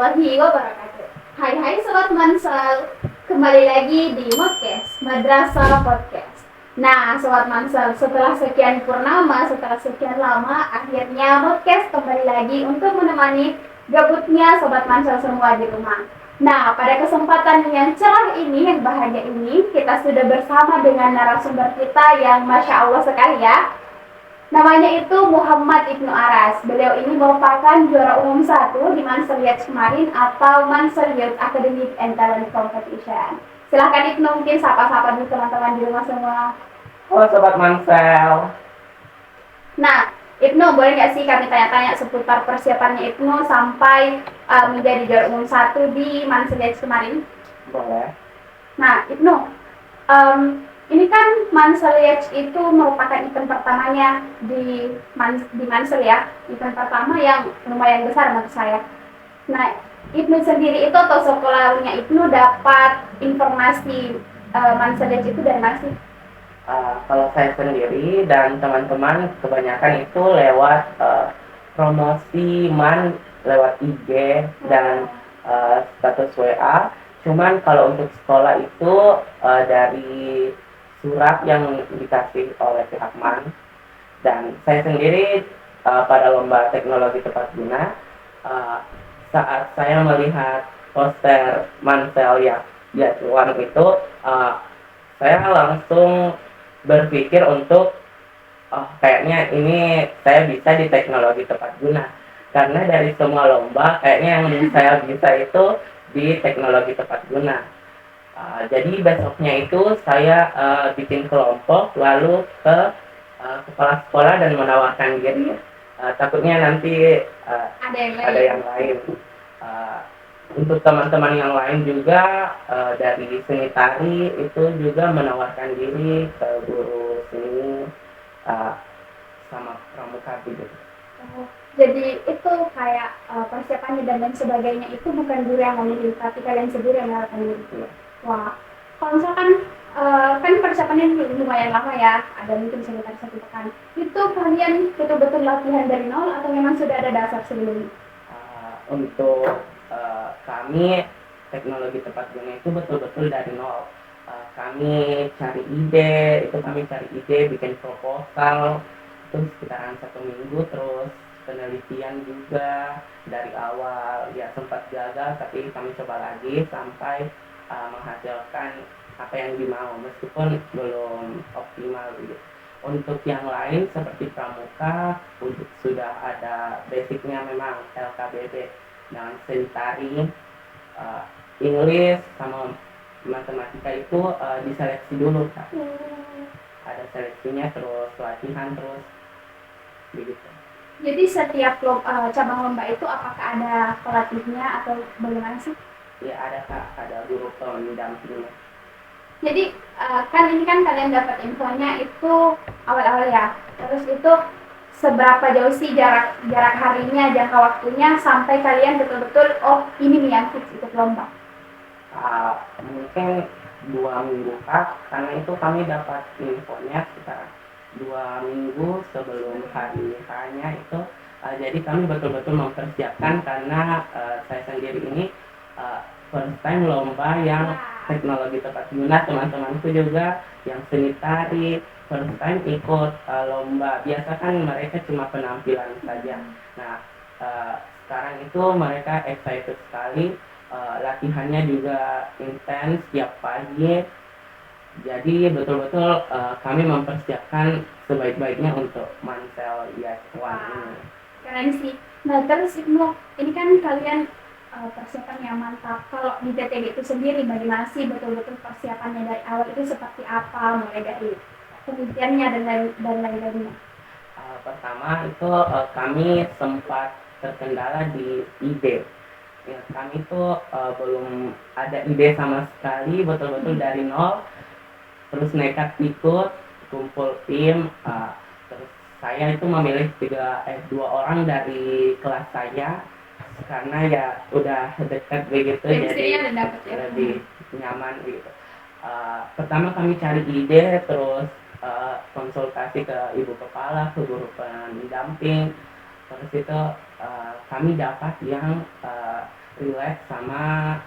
warahmatullahi wabarakatuh. Hai Sobat Mansal, kembali lagi di Modcast, Madrasah Podcast. Nah Sobat Mansal, setelah sekian purnama, setelah sekian lama, akhirnya Modcast kembali lagi untuk menemani gabutnya Sobat Mansal semua di rumah. Nah, pada kesempatan yang cerah ini, yang bahagia ini, kita sudah bersama dengan narasumber kita yang Masya Allah sekali ya. Namanya itu Muhammad Ibnu Aras. Beliau ini merupakan juara umum 1 di Mansur Yacht kemarin atau Mansur Youth Academic and Talent Competition. Silahkan Ibnu, mungkin sapa-sapa dulu teman-teman di rumah semua. Halo Sobat Mansel. Nah, Ibnu, boleh nggak sih kami tanya-tanya seputar persiapannya Ibnu sampai menjadi juara umum 1 di Mansur Yacht kemarin? Boleh. Nah, Ibnu, ini kan Mansur Yacht itu merupakan event pertamanya di Mansur ya, event pertama yang lumayan besar menurut saya. Nah, Ibnu sendiri itu atau sekolahnya Ibnu dapat informasi Mansur Yacht itu dari mana sih? Kalau saya sendiri dan teman-teman kebanyakan itu lewat promosi lewat IG dan status WA. Cuman kalau untuk sekolah itu dari surat yang dikasih oleh pihak MAN, dan saya sendiri pada lomba teknologi tepat guna, saat saya melihat poster Mansel ya One itu, saya langsung berpikir untuk kayaknya ini saya bisa di teknologi tepat guna, karena dari semua lomba kayaknya yang saya bisa itu di teknologi tepat guna. Jadi besoknya itu saya bikin kelompok lalu ke kepala sekolah dan menawarkan diri. Takutnya nanti ada yang lain. Untuk teman-teman yang lain juga dari seni tari itu juga menawarkan diri ke guru seni sama pramuka gitu. Jadi itu kayak persiapannya dan lain sebagainya itu bukan guru yang memilih, tapi kalian sendiri yang menawarkan diri. Wah, kalau misalkan kan persiapannya lumayan lama ya, ada mungkin sekitar 1 pekan. Itu kalian betul-betul latihan dari nol atau memang sudah ada dasar sebelumnya? Untuk kami teknologi tepat guna itu betul-betul dari nol. Kami cari ide, bikin proposal, itu sekitaran 1 minggu, terus penelitian juga dari awal ya sempat gagal, tapi kami coba lagi sampai menghasilkan apa yang dimau meskipun belum optimal gitu. Untuk yang lain seperti pramuka sudah ada basicnya, memang LKBB dan seni tari, English sama matematika itu diseleksi dulu Kak. Ada seleksinya, terus latihan terus begitu. Jadi setiap cabang lomba itu apakah ada pelatihnya atau bagaimana sih? Ya ada Kak, ada guru pendampingnya. Jadi kan ini kan kalian dapat infonya itu awal-awal ya. Terus itu seberapa jauh sih jarak harinya, jangka waktunya sampai kalian betul-betul ini nih yang fix ikut lomba? Mungkin 2 minggu Kak, karena itu kami dapat infonya sekitar 2 minggu sebelum hari hanya itu. Jadi kami betul-betul mempersiapkan, karena saya sendiri ini first time lomba yang teknologi tepat guna. Teman-temanku juga yang seni tari first time ikut lomba. Biasa kan mereka cuma penampilan saja. Nah sekarang itu mereka excited sekali, latihannya juga intens tiap pagi. Jadi betul-betul kami mempersiapkan sebaik-baiknya untuk Mansel Yacht One ini. Keren sih. Nah terus Ibnu, ini kan kalian persiapan yang mantap. Kalau di TTB itu sendiri bagaimana sih betul-betul persiapannya dari awal itu seperti apa, mulai dari penelitiannya dan lain-lainnya? Pertama itu kami sempat terkendala di ide. Ya, kami itu belum ada ide sama sekali, betul-betul dari nol. Terus nekat ikut, kumpul tim, terus saya itu memilih 2 orang dari kelas saya, karena ya udah dekat begitu, jadi lebih nyaman gitu. Pertama kami cari ide, terus konsultasi ke ibu kepala, ke guru pendamping, terus itu kami dapat yang relax sama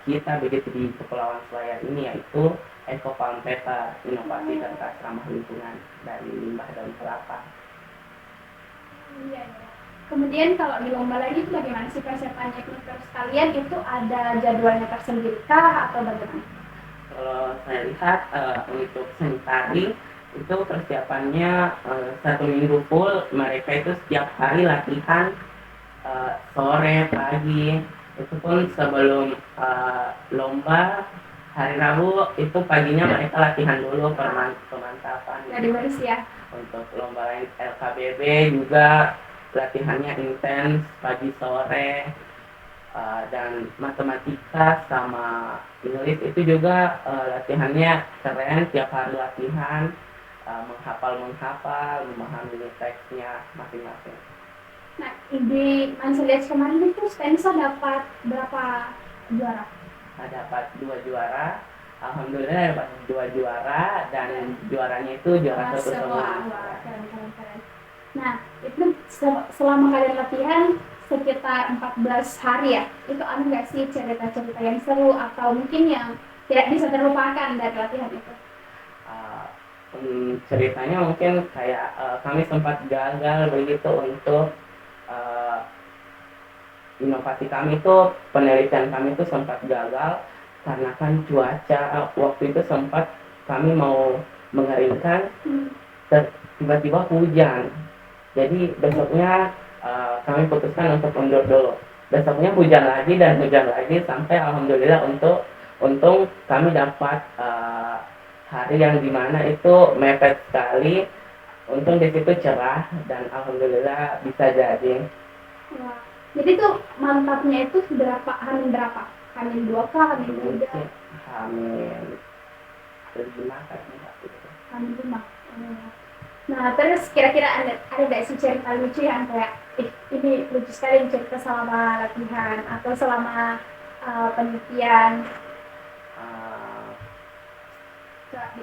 kita begitu di Kepulauan Selayar ini, yaitu Eco Farm Paper, inovasi tentang ramah lingkungan dari limbah daun kelapa. Iya, iya. Kemudian kalau di lomba lagi itu bagaimana sih persiapannya ikut sekalian, itu ada jadwalnya tersendiri kah atau bagaimana? Kalau saya lihat untuk seni tari itu persiapannya 1 minggu full. Mereka itu setiap hari latihan sore, pagi. Itu pun sebelum lomba hari Rabu itu paginya mereka latihan dulu pemantapan. Dari baris ya. Untuk lomba lain LKBB juga latihannya intens pagi sore. Dan matematika sama Inggris itu juga latihannya keren, tiap hari latihan, menghafal, memahami teksnya masing-masing. Nah, di Manselias kemarin itu Spencer dapat berapa juara? Dapat 2 juara, alhamdulillah dapat 2 juara, dan juaranya itu juara satu semua. Keren. Nah, itu selama kalian latihan sekitar 14 hari ya, itu ada nggak sih cerita-cerita yang seru atau mungkin yang tidak bisa terlupakan dari latihan itu? Ceritanya mungkin kayak kami sempat gagal begitu untuk inovasi kami itu, penelitian kami itu sempat gagal karena kan cuaca waktu itu sempat kami mau mengeringkan, tiba-tiba hujan. Jadi besoknya kami putuskan untuk mundur dulu. Besoknya hujan lagi dan hujan lagi sampai alhamdulillah untung kami dapat hari yang dimana itu mepet sekali. Untung di situ cerah dan alhamdulillah bisa jadi. Wah. Jadi tuh mantapnya itu berapa? Hamin berapa? Hamin 2 kah? Hamin 3? Hamin 5 kan? Hamin 5. Nah, terus kira-kira ada nggak sih cerita lucu yang kayak, ini lucu sekali cerita selama latihan atau selama penelitian?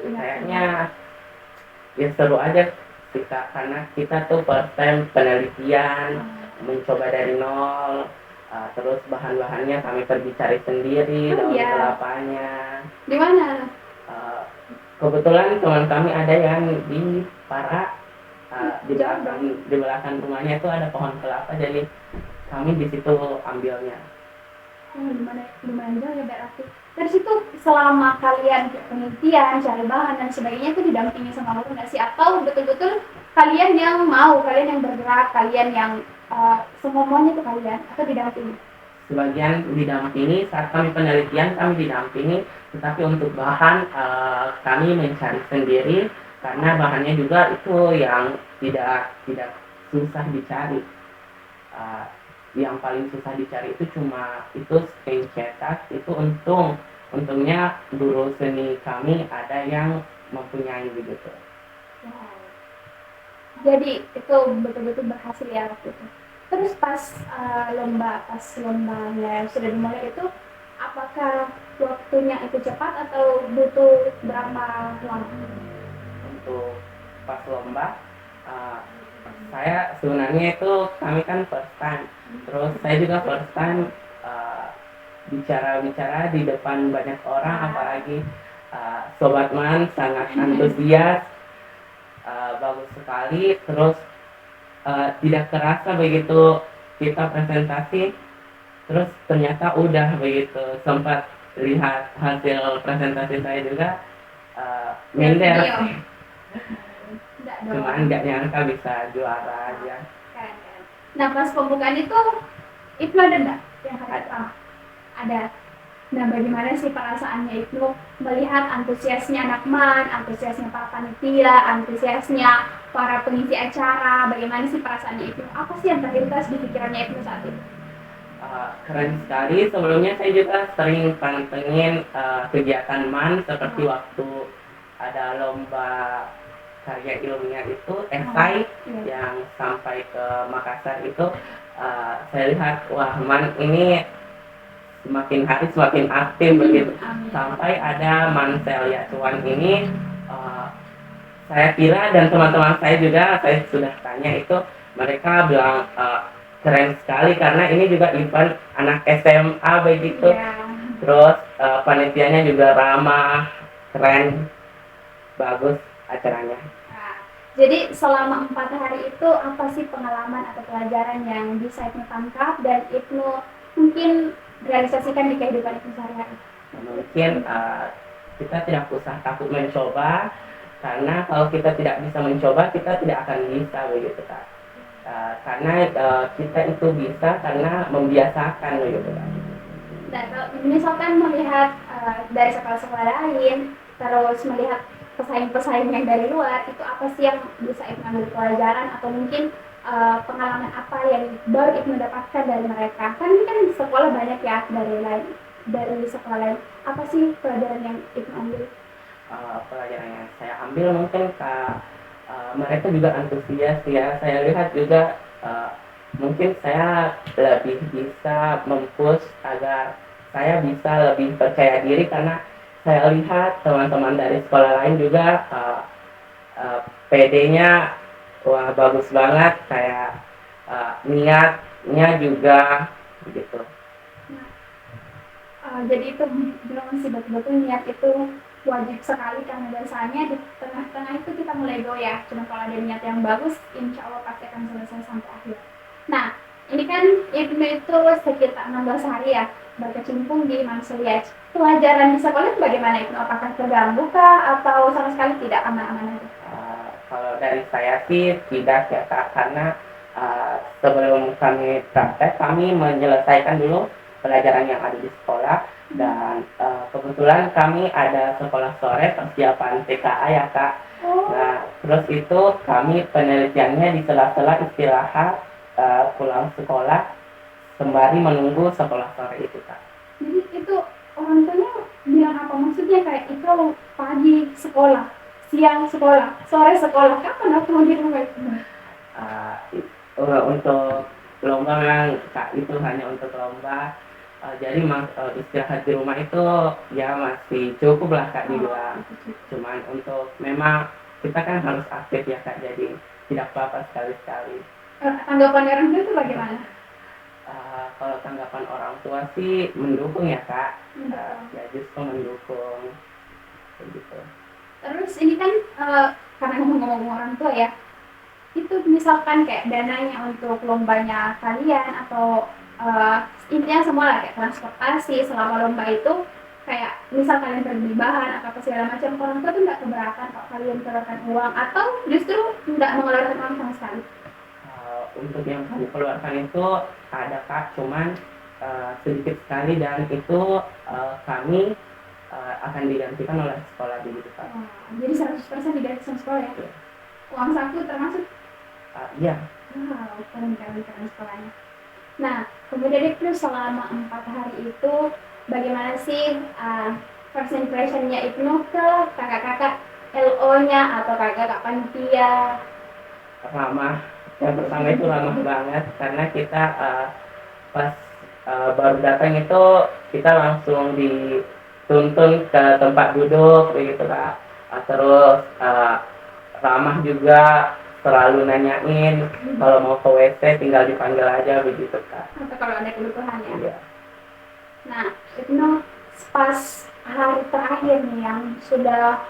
Kayaknya ya seru aja sih Kak, karena kita tuh first time penelitian, mencoba dari nol, terus bahan-bahannya kami pergi cari sendiri, daun kelapanya. Di mana? Kebetulan teman kami ada yang di Para, di belakang rumahnya itu ada pohon kelapa, jadi kami di situ ambilnya. Lumayan jauh ya berarti. Dari situ selama kalian penelitian, cari bahan dan sebagainya itu didampingi sama guru nggak sih? Atau betul-betul kalian yang bergerak, kalian yang semuanya itu kalian atau didampingi? Sebagian didampingi, saat kami penelitian kami didampingi, tetapi untuk bahan kami mencari sendiri karena bahannya juga itu yang tidak susah dicari. Yang paling susah dicari itu cuma itu stain cetak. Itu untungnya guru seni kami ada yang mempunyai begitu. Wow. Jadi itu betul-betul berhasil ya waktu itu. Terus pas lombanya sudah dimulai itu, apakah waktunya itu cepat atau butuh berapa lama? Untuk pas lomba, saya sebenarnya itu kami kan first time, terus saya juga first time bicara di depan banyak orang, apalagi Sobat Man sangat antusias, bagus sekali. Terus tidak terasa begitu kita presentasi, terus ternyata udah begitu sempat lihat hasil presentasi saya juga minder. Cuman nggak nyangka bisa juara aja. Nah pas pembukaan itu ada nggak yang ada. Nah bagaimana sih perasaannya itu melihat antusiasnya anak MAN, antusiasnya para panitia, antusiasnya para pengisi acara, bagaimana sih perasaannya itu? Apa sih yang terlintas di pikirannya itu saat itu? Keren sekali. Sebelumnya saya juga sering pantengin kegiatan MAN, seperti waktu ada lomba karya ilmiah itu esai yang sampai ke Makassar itu, saya lihat wah MAN ini semakin hari semakin aktif begitu. Sampai ada Manselia Cuan ini, saya kira dan teman-teman saya juga saya sudah tanya itu, mereka bilang keren sekali karena ini juga event anak SMA begitu. Ya. Terus panitianya juga ramah, keren, bagus acaranya. Nah, jadi selama 4 hari itu apa sih pengalaman atau pelajaran yang bisa Ibnu tangkap dan Ibnu mungkin realisasikan di kehidupan Ibnu sehari-hari? Mungkin kita tidak usah takut mencoba karena kalau kita tidak bisa mencoba kita tidak akan bisa begitu Kak. Karena kita itu bisa karena membiasakan begitu Kak. Dan kalau misalkan melihat dari sekolah-sekolah lain, terus melihat pesaing-pesaing yang dari luar, itu apa sih yang bisa Ibnu ambil pelajaran atau mungkin pengalaman apa yang baru Ibnu dapatkan dari mereka? Kan ini kan sekolah banyak ya dari sekolah lain. Apa sih pelajaran yang Ibnu ambil? Pelajaran yang saya ambil mungkin Kak, mereka juga antusias ya. Saya lihat juga mungkin saya lebih bisa mempush agar saya bisa lebih percaya diri karena saya lihat teman-teman dari sekolah lain juga PD-nya wah bagus banget, kayak niatnya juga begitu. Jadi itu bilang sih betul-betul niat itu wajib sekali karena biasanya di tengah-tengah itu kita mulai goyah. Cuma kalau ada niat yang bagus, insya Allah pasti akan selesai sampai akhir. Nah, ini kan Ibnu itu sekitar 16 hari ya berkecimpung di Mansuriaj. Pelajaran di sekolah itu bagaimana Ibnu? Apakah terganggu kah atau sama sekali tidak, aman-aman aja? Kalau dari saya sih tidak ya Kak, karena sebelum kami praktek kami menyelesaikan dulu pelajaran yang ada di sekolah dan kebetulan kami ada sekolah sore persiapan TKA ya Kak. Nah terus itu kami penelitiannya di sela-sela istirahat pulang sekolah sembari menunggu sekolah sore itu Kak. Jadi itu orang tuanya bilang apa, maksudnya kayak itu pagi sekolah, siang sekolah, sore sekolah, kapan aku mau di rumah itu? Untuk lomba memang Kak itu hanya untuk lomba. Jadi istirahat di rumah itu ya masih cukup lah Kak dibilang. Cuman untuk memang kita kan harus aktif ya Kak, jadi tidak apa-apa sekali-sekali. Tanggapan orang tua itu bagaimana? Kalau tanggapan orang tua sih mendukung ya Kak. Mendukung. Ya justru mendukung begitu. Terus ini kan karena ngomong-ngomong orang tua ya, itu misalkan kayak dananya untuk lombanya kalian atau intinya semua lah kayak transportasi selama lomba itu, kayak misal kalian beli bahan atau apa segala macam, orang tua tuh nggak keberatan kalau kalian keluarkan uang atau justru nggak mengeluarkan uang sama sekali? Untuk yang kami keluarkan itu ada Kak, cuman sedikit sekali dan itu kami akan digantikan oleh sekolah begitu Kak. Jadi 100% diganti sama sekolah ya? Iya. Uang saku termasuk? Iya. Wow, keren sekolahnya. Nah, kemudian itu selama 4 hari itu bagaimana sih first impression-nya Ibnu ke kakak-kakak LO-nya atau kakak-kakak panitia? Ramah. Yang pertama itu ramah banget karena kita pas baru datang itu kita langsung dituntun ke tempat duduk begitu Kak. Terus ramah juga, selalu nanyain kalau mau ke WC tinggal dipanggil aja begitu Kak. Atau kalau ada kebutuhan ya? Iya. Nah, Ibnu pas hari terakhir nih yang sudah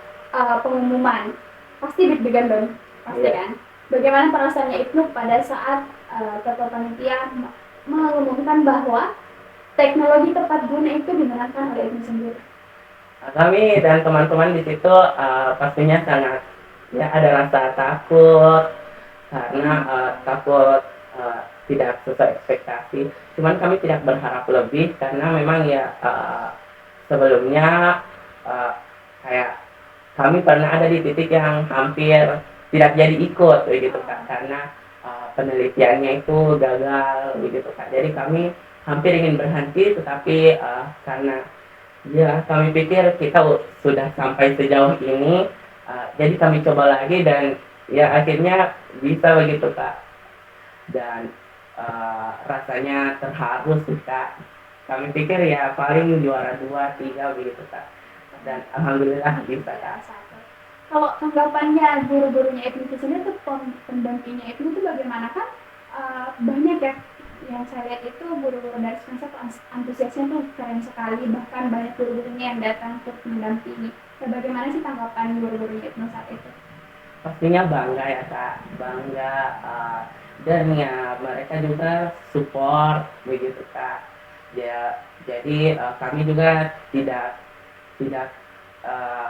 pengumuman, pasti deg-degan dong, pasti Iya. kan? Bagaimana perasaannya Ibnu pada saat ketua panitia mengumumkan bahwa teknologi tepat guna itu dimenangkan oleh Ibnu sendiri? Kami dan teman-teman di situ pastinya sangat ya ada rasa takut karena takut tidak sesuai ekspektasi. Cuman kami tidak berharap lebih karena memang ya sebelumnya kayak kami pernah ada di titik yang hampir tidak jadi ikut begitu Kak, karena penelitiannya itu gagal begitu Kak. Jadi kami hampir ingin berhenti tetapi karena ya kami pikir kita sudah sampai sejauh ini, jadi kami coba lagi dan ya akhirnya bisa begitu Kak. Dan rasanya terharu sih Kak. Kami pikir ya paling juara 2, 3 begitu Kak. Dan alhamdulillah bisa Kak. Kalau tanggapannya guru-gurunya Ibnu itu sendiri tuh pendampingnya Ibnu itu bagaimana kan? Banyak ya yang saya lihat itu guru-guru dari semester antusiasnya tuh keren sekali, bahkan banyak guru-gurunya yang datang untuk mendampingi. Nah, bagaimana sih tanggapan guru-guru Ibnu saat itu? Pastinya bangga ya Kak, bangga, dan ya mereka juga support begitu Kak. Ya, jadi kami juga tidak eh,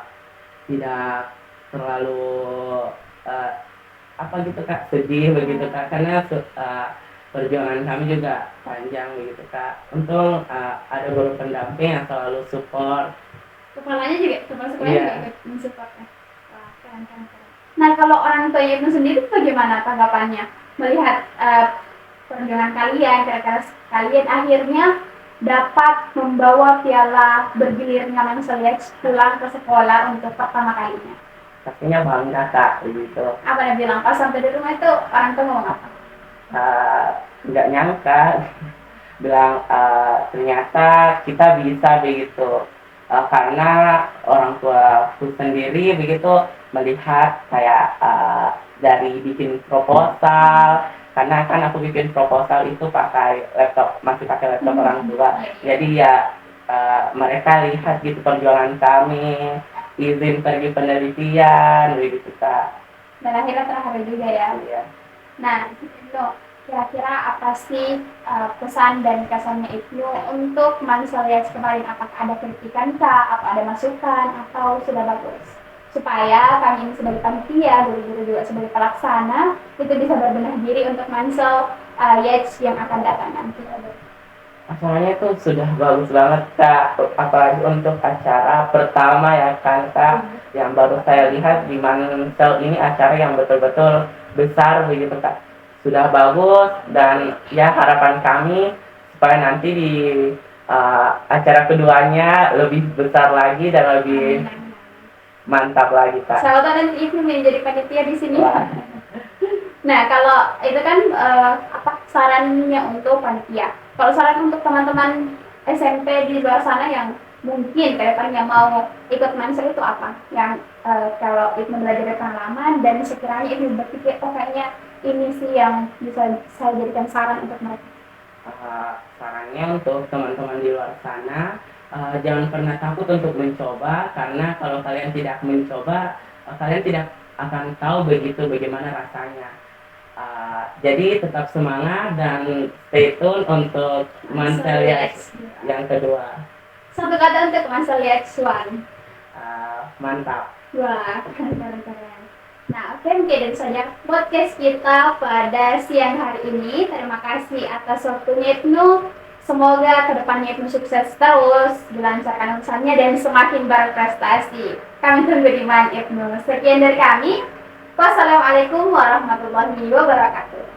tidak terlalu eh, apa gitu Kak, sedih begitu Kak, karena perjuangan kami juga panjang begitu Kak. Untung ada guru pendamping yang selalu support. Kepala sekolahnya Iya. juga ikut mensupportnya. Wah, keren, keren, keren. Nah, kalau orang tua Ibnu sendiri bagaimana tanggapannya melihat perjuangan kalian, kira-kira kalian akhirnya dapat membawa piala bergilirnya Manseliet pulang ke sekolah untuk pertama kalinya? Pastinya bangga Kak begitu. Apa dia bilang pas sampai di rumah itu orang tua ngomong apa? Nggak nyangka, bilang ternyata kita bisa begitu. Karena orang tuaku sendiri begitu melihat kayak dari bikin proposal, karena kan aku bikin proposal itu masih pakai laptop orang tua, jadi ya mereka lihat gitu perjuangan kami, izin pergi penelitian begitu Kak. Dan akhirnya terharu juga ya. Iya. Nah, Ibnu, kira-kira apa sih pesan dan kesannya Ibnu untuk Manseliet kemarin? Apakah ada kritikan kah? Apa ada masukan? Atau sudah bagus? Supaya kami ini sebagai panitia, guru-guru juga sebagai pelaksana, itu bisa berbenah diri untuk Mansel Yates yang akan datang nanti. Acaranya itu sudah bagus banget Kak, apalagi untuk acara pertama ya kan Kak, yang baru saya lihat di Mansel ini acara yang betul-betul besar begitu Kak. Sudah bagus, dan ya harapan kami supaya nanti di acara keduanya lebih besar lagi dan lebih mantap lagi Kak. Sahabat nanti Ibnu menjadi panitia di sini. Wah. Nah, kalau itu kan apa sarannya untuk panitia. Kalau saran untuk teman-teman SMP di luar sana yang mungkin kedepannya mau ikut Mansel itu apa? Yang kalau Ibnu belajar dari pengalaman dan sekiranya Ibnu berpikir, oh kayaknya ini sih yang bisa saya jadikan saran untuk mereka. Sarannya untuk teman-teman di luar sana, jangan pernah takut untuk mencoba, karena kalau kalian tidak mencoba, kalian tidak akan tahu begitu bagaimana rasanya. Jadi tetap semangat dan stay tune untuk Manseliet yang kedua. Satu kata untuk Manseliet One. Mantap. Wah, keren. Nah, oke, mungkin itu saja podcast kita pada siang hari ini. Terima kasih atas waktunya Ibnu. Semoga kedepannya Ibnu sukses terus, dilancarkan urusannya dan semakin berprestasi. Kami tunggu di mana Ibnu. Sekian dari kami. Wassalamualaikum warahmatullahi wabarakatuh.